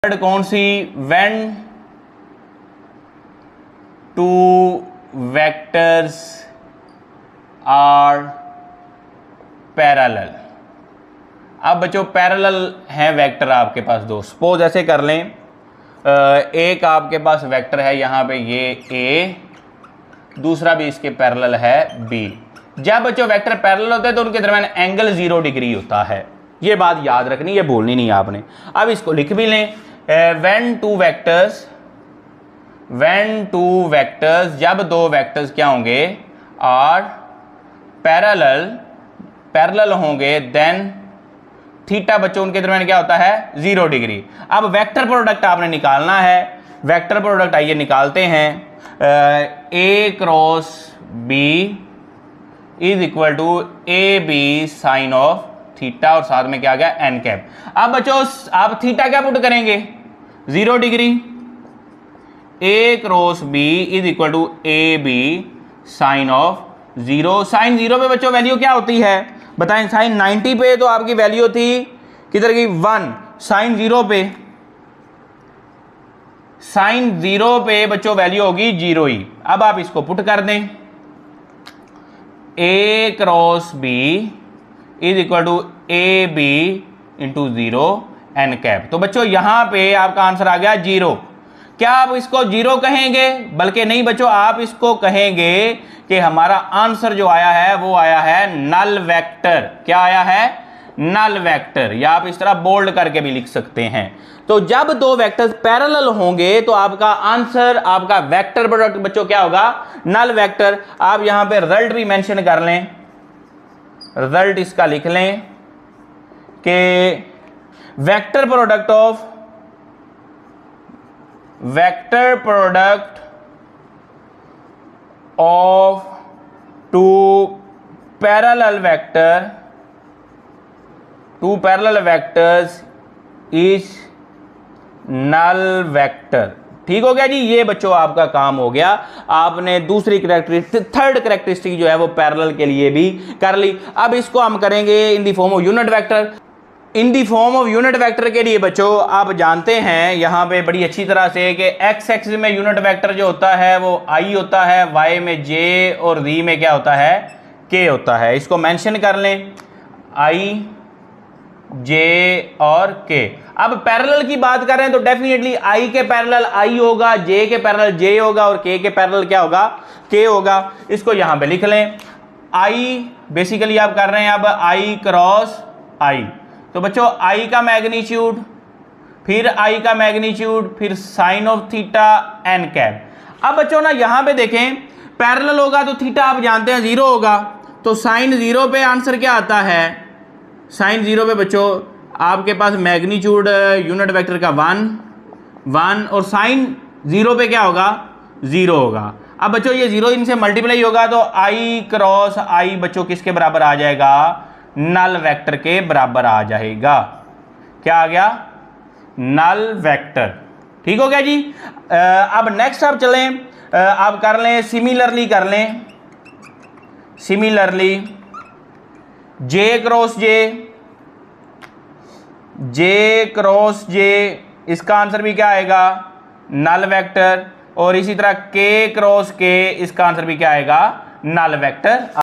Method कौन सी, when two vectors are parallel. अब बच्चों पैरेलल हैं वेक्टर आपके पास दो, सपोज ऐसे कर लें, एक आपके पास वेक्टर है यहां पे ये ए, दूसरा भी इसके पैरेलल है बी। जब बच्चों वेक्टर पैरेलल होते हैं तो उनके दरमियान एंगल 0 डिग्री होता है, ये बात याद रखनी, ये बोलनी नहीं आपने। अब इसको लिख भी लें, व्हेन टू वेक्टर्स, जब दो वेक्टर्स क्या होंगे, आर पैरेलल होंगे, देन थीटा बच्चों उनके दरमियान क्या होता है, 0 डिग्री। अब वेक्टर प्रोडक्ट आपने निकालना है, वेक्टर प्रोडक्ट आइए निकालते हैं, A cross B is equal to A B sine of theta, और साथ में क्या आ गया एन कैप। अब बच्चों आप थीटा क्या पुट करेंगे, 0 degree, A cross B is equal to A B sine of 0। Sine 0 पे बच्चों वैल्यू क्या होती है बताएं, साइन 90 पे तो आपकी वैल्यू थी किधर की 1, साइन 0 पे बच्चों वैल्यू होगी 0 ही। अब आप इसको पुट कर दें, A cross B is equal to A B into 0 N cap. तो बच्चों यहां पे आपका आंसर आ गया 0। क्या आप इसको 0 कहेंगे, बल्कि नहीं बच्चों, आप इसको कहेंगे कि हमारा आंसर जो आया है वो आया है नल वेक्टर। क्या आया है, नल वेक्टर, या आप इस तरह बोल्ड करके भी लिख सकते हैं। तो जब दो वेक्टर्स पैरेलल होंगे तो आपका आंसर, आपका वेक्टर प्रोडक्ट बच्चों क्या होगा, नल वेक्टर। आप यहां पे रिजल्ट भी मेंशन कर लें, रिजल्ट इसका लिख लें कि vector product of two parallel vectors is null vector. ठीक हो गया जी, ये बच्चों आपका काम हो गया। आपने दूसरी कैरेक्टरिस्टिक, थर्ड कैरेक्टरिस्टिक जो है वो पैरेलल के लिए भी कर ली। अब इसको हम करेंगे in the form of unit vector. In the form of unit vector के लिए बच्चों आप जानते हैं यहां पे बड़ी अच्छी तरह से कि एक्स एक्सिस में यूनिट वेक्टर जो होता है वो आई होता है, वाई में जे और जी में क्या होता है, के होता है। इसको मेंशन कर लें, आई जे और के। अब पैरेलल की बात कर रहे हैं तो डेफिनेटली आई के पैरेलल आई होगा, जे के पैरेलल जे होगा और के पैरेलल क्या होगा, के होगा। इसको यहां पे लिख लें, आई बेसिकली आप कर रहे हैं अब आई क्रॉस आई। तो बच्चों आई का मैग्नीट्यूड, फिर आई का मैग्नीट्यूड, फिर sine of theta N cap. अब बच्चों ना यहां पे देखें, पैरेलल होगा तो थीटा आप जानते हैं 0 होगा, तो साइन 0 पे आंसर क्या आता है, साइन 0 पे बच्चों आपके पास मैग्नीट्यूड यूनिट वेक्टर का 1 और साइन 0 पे क्या होगा, 0 होगा। अब बच्चों ये 0 इनसे मल्टीप्लाई होगा तो आई क्रॉस आई बच्चों किसके बराबर आ जाएगा, नल वेक्टर के बराबर आ जाएगा। क्या आ गया, नल वेक्टर। ठीक हो गया जी। अब नेक्स्ट आप चलें, आप कर लें सिमिलरली, कर लें सिमिलरली जे क्रॉस जे, इसका आंसर भी क्या आएगा, नल वेक्टर। और इसी तरह के क्रॉस के, इसका आंसर भी क्या आएगा, नल वेक्टर।